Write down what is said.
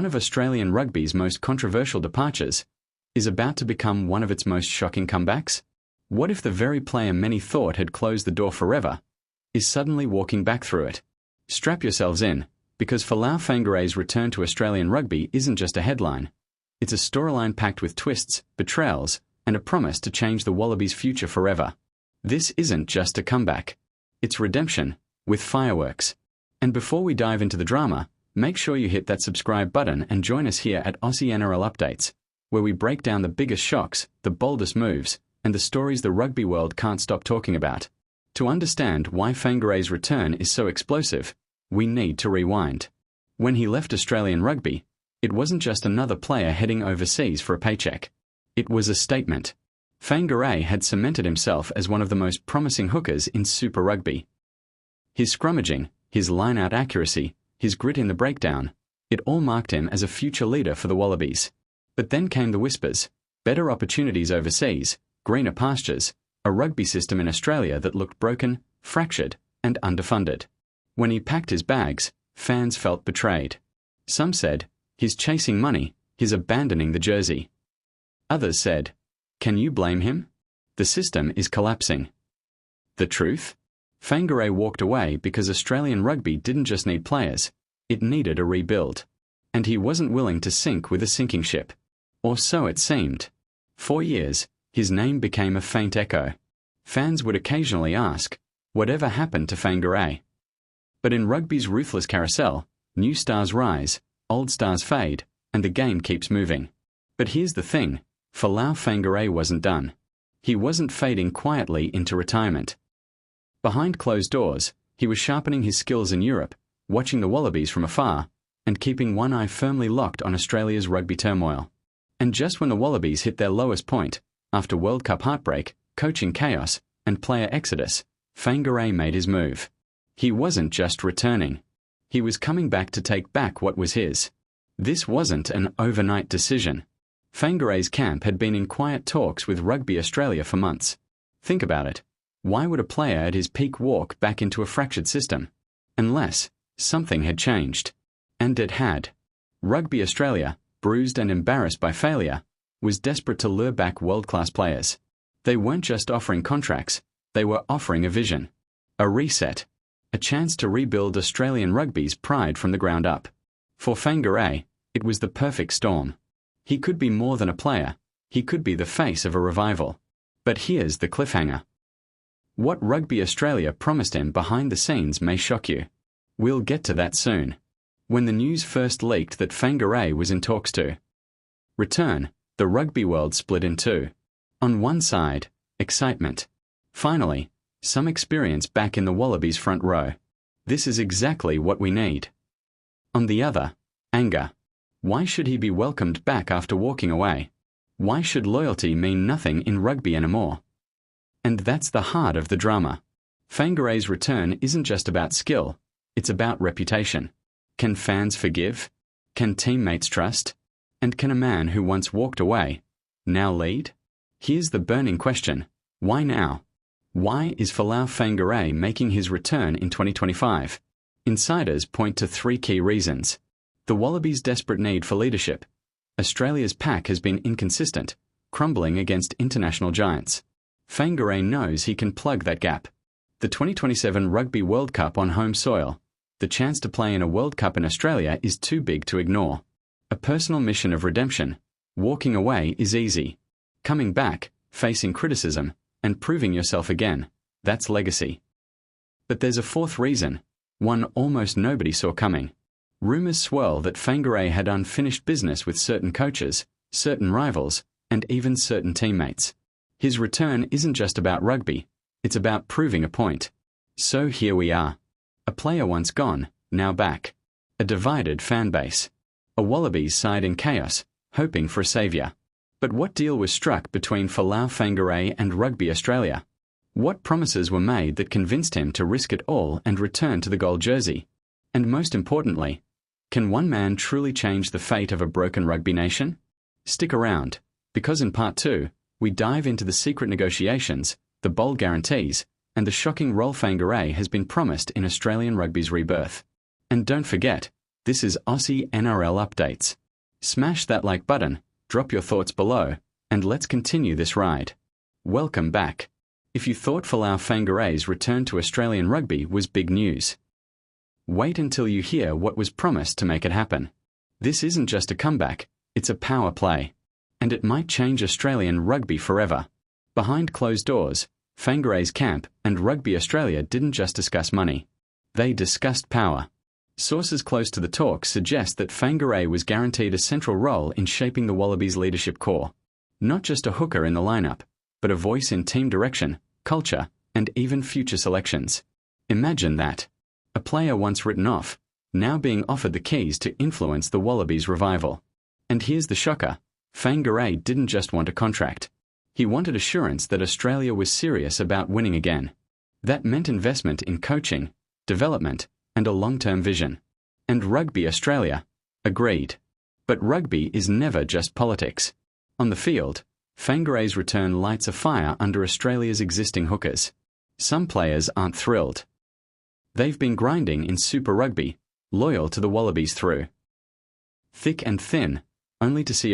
one of Australian rugby's most controversial departures, is about to become one of its most shocking comebacks? What if the very player many thought had closed the door forever is suddenly walking back through it? Strap yourselves in, because Folau Fainga'a's return to Australian rugby isn't just a headline. It's a storyline packed with twists, betrayals, and a promise to change the Wallabies' future forever. This isn't just a comeback. It's redemption, with fireworks. And before we dive into the drama, make sure you hit that subscribe button and join us here at Aussie NRL Updates, where we break down the biggest shocks, the boldest moves, and the stories the rugby world can't stop talking about. To understand why Fainga'a's return is so explosive, we need to rewind. When he left Australian rugby, it wasn't just another player heading overseas for a paycheck. It was a statement. Fainga'a had cemented himself as one of the most promising hookers in Super Rugby. His scrummaging, his line-out accuracy, his grit in the breakdown, it all marked him as a future leader for the Wallabies. But then came the whispers: better opportunities overseas, greener pastures, a rugby system in Australia that looked broken, fractured, and underfunded. When he packed his bags, fans felt betrayed. Some said, he's chasing money, he's abandoning the jersey. Others said, can you blame him? The system is collapsing. The truth? Fainga'a walked away because Australian rugby didn't just need players, it needed a rebuild. And he wasn't willing to sink with a sinking ship. Or so it seemed. For years, his name became a faint echo. Fans would occasionally ask, whatever happened to Fainga'a? But in rugby's ruthless carousel, new stars rise, old stars fade, and the game keeps moving. But here's the thing, Folau Fainga'a wasn't done. He wasn't fading quietly into retirement. Behind closed doors, he was sharpening his skills in Europe, watching the Wallabies from afar, and keeping one eye firmly locked on Australia's rugby turmoil. And just when the Wallabies hit their lowest point, after World Cup heartbreak, coaching chaos, and player exodus, Fainga'a made his move. He wasn't just returning. He was coming back to take back what was his. This wasn't an overnight decision. Fainga'a's camp had been in quiet talks with Rugby Australia for months. Think about it. Why would a player at his peak walk back into a fractured system? Unless something had changed. And it had. Rugby Australia, bruised and embarrassed by failure, was desperate to lure back world-class players. They weren't just offering contracts, they were offering a vision. A reset. A chance to rebuild Australian rugby's pride from the ground up. For Fainga'a, it was the perfect storm. He could be more than a player, he could be the face of a revival. But here's the cliffhanger. What Rugby Australia promised him behind the scenes may shock you. We'll get to that soon. When the news first leaked that Fainga'a was in talks to return, the rugby world split in two. On one side, excitement. Finally, some experience back in the Wallabies' front row. This is exactly what we need. On the other, anger. Why should he be welcomed back after walking away? Why should loyalty mean nothing in rugby anymore? And that's the heart of the drama. Fainga'a's return isn't just about skill, it's about reputation. Can fans forgive? Can teammates trust? And can a man who once walked away now lead? Here's the burning question. Why now? Why is Folau Fainga'a making his return in 2025? Insiders point to three key reasons. The Wallabies' desperate need for leadership. Australia's pack has been inconsistent, crumbling against international giants. Fainga'a knows he can plug that gap. The 2027 Rugby World Cup on home soil. The chance to play in a World Cup in Australia is too big to ignore. A personal mission of redemption. Walking away is easy. Coming back, facing criticism, and proving yourself again, that's legacy. But there's a fourth reason, one almost nobody saw coming. Rumours swirl that Fainga'a had unfinished business with certain coaches, certain rivals, and even certain teammates. His return isn't just about rugby, it's about proving a point. So here we are. A player once gone, now back. A divided fan base. A Wallabies side in chaos, hoping for a saviour. But what deal was struck between Folau Fainga'a and Rugby Australia? What promises were made that convinced him to risk it all and return to the gold jersey? And most importantly, can one man truly change the fate of a broken rugby nation? Stick around, because in Part 2, we dive into the secret negotiations, the bold guarantees, and the shocking role Fainga'a has been promised in Australian rugby's rebirth. And don't forget, This is Aussie NRL Updates. Smash that like button, drop your thoughts below, and let's continue this ride. Welcome back. If you thought Folau Fainga'a's return to Australian rugby was big news, wait until you hear what was promised to make it happen. This isn't just a comeback, it's a power play. And it might change Australian rugby forever. Behind closed doors, Fainga'a's camp and Rugby Australia didn't just discuss money. They discussed power. Sources close to the talks suggest that Fainga'a was guaranteed a central role in shaping the Wallabies' leadership core. Not just a hooker in the lineup, but a voice in team direction, culture, and even future selections. Imagine that. A player once written off, now being offered the keys to influence the Wallabies' revival. And here's the shocker. Fainga'a didn't just want a contract. He wanted assurance that Australia was serious about winning again. That meant investment in coaching, development, and a long-term vision. And Rugby Australia agreed. But rugby is never just politics. On the field, Fainga'a's return lights a fire under Australia's existing hookers. Some players aren't thrilled. They've been grinding in Super Rugby, loyal to the Wallabies through thick and thin, only to see a